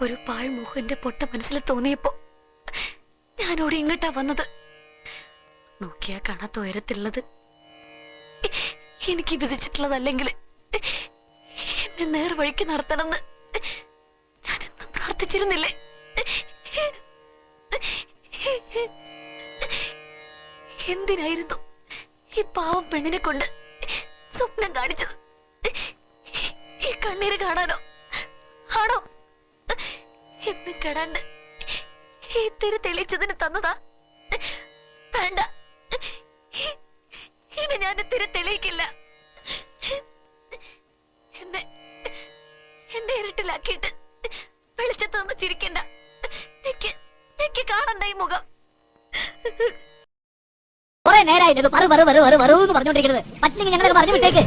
ഒരു പാഴ്മുഖം എന്റെ പൊട്ട മനസ്സിൽ തോന്നിയപ്പോ ഞാനോട് ഇങ്ങോട്ടാ വന്നത്. നോക്കിയാ കാണാത്ത ഉയരത്തിലുള്ളത് എനിക്ക് വിധിച്ചിട്ടുള്ളതല്ലെങ്കിൽ എന്നെ നേർവഴിക്ക് നടത്തണമെന്ന് ഞാൻ എന്നും പ്രാർത്ഥിച്ചിരുന്നില്ലേ? എന്തിനായിരുന്നു ഈ പാവം പെണ്ണിനെ കൊണ്ട് സ്വപ്നം കാണിച്ചത്? ഈ കണ്ണീര് കാണാനോ? ആണോ? എന്നും കെടാണ്ട് ഈ തിരി തെളിയിച്ചതിന് തന്നതാ? വേണ്ട, ഇനി ഞാൻ തിരി തെളിയിക്കില്ല. എന്നെ ഇരുട്ടിലാക്കിയിട്ട് വെളിച്ചത്ത് നിന്ന് ചിരിക്കണ്ട. എനിക്ക് കാണണ്ട ഈ മുഖം. കുറെ നേരമായില്ലേ പറഞ്ഞോണ്ടിരിക്കുന്നത്? പറ്റില്ലെങ്കിൽ ഞങ്ങളെ പറഞ്ഞു വിട്ടേക്ക്.